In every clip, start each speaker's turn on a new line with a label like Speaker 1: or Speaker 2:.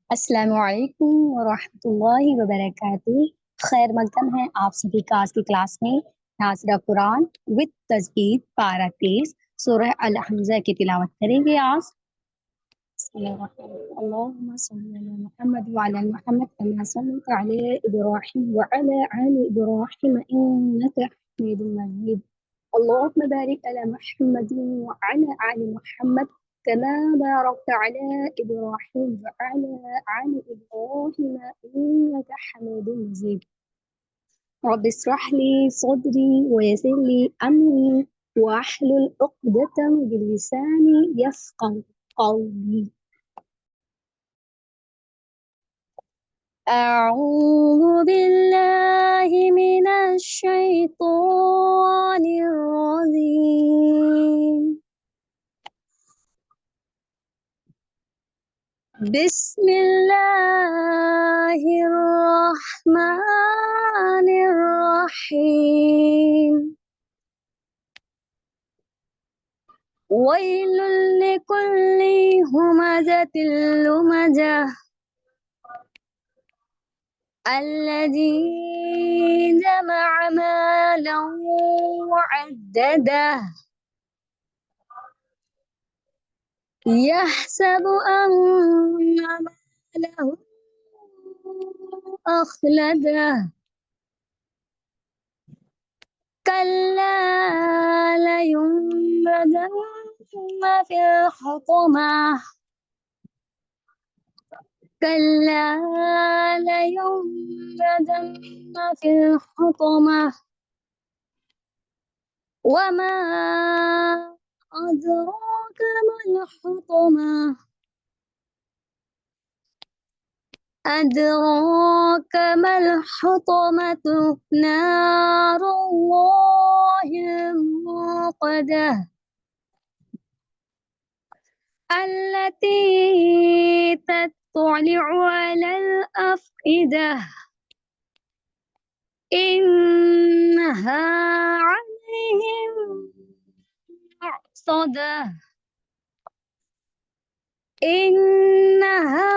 Speaker 1: अस्सलाम वालेकुम वरहमतुल्लाहि वबरकातुहू। खैर मकदम है आप सभी का आज की क्लास में। नाज़रा कुरान विद तजवीद पारा 23 सूरह अल हमज़ा की तिलावत करेंगे आज। अल्लाहुम्मा सल्ली अला मुहम्मद व अला मुहम्मद कमा सल्लैता अला इब्राहीम व अला आलि इब्राहीम इन्नका हमीदुम मजीद। अल्लाहुम्मा बारिक अला मुहम्मदिन व अला आलि मुहम्मद कमा बारकत अला इब्राहीम व अला आलि इब्राहीम इन्नका हमीदुम मजीद। रब्बि इश्रह ली सदरी व यस्सिर ली अमरी वाहलुल उक़दतम मिन लिसानी यफ़क़हू क़ौली। أعوذ بالله من الشيطان الرجيم. بسم الله الرحمن الرحيم. ويل لكل همزة لمزة الذي جمع مالا وعدده يحسب أن ماله أخلده كلا لينبذن في الحطمة كلا لينبذن في الحطمة وما أدراك ما الحطمة أدراك ما الحطمة نار الله الموقدة التي تطلع على الأفئدة إنها عليهم مؤصدة إنها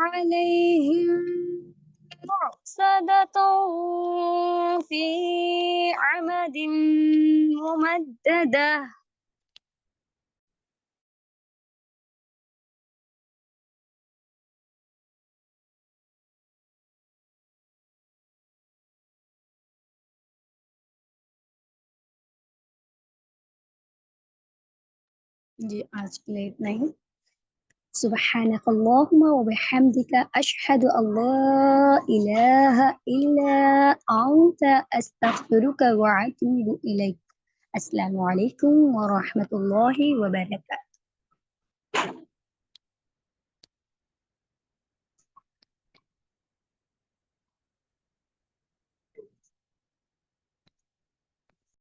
Speaker 1: عليهم مؤصدة في عمد ممددة. जी आज के लिए इतना ही। सुब्हानक अल्लाहुम्मा व बिहम्दिका अशहदु अल्ला इलाहा इल्ला अंता अस्तगफिरुका व अतूबु इलैक। अस्सलामु अलैकुम व रहमतुल्लाहि व बरकातुहू।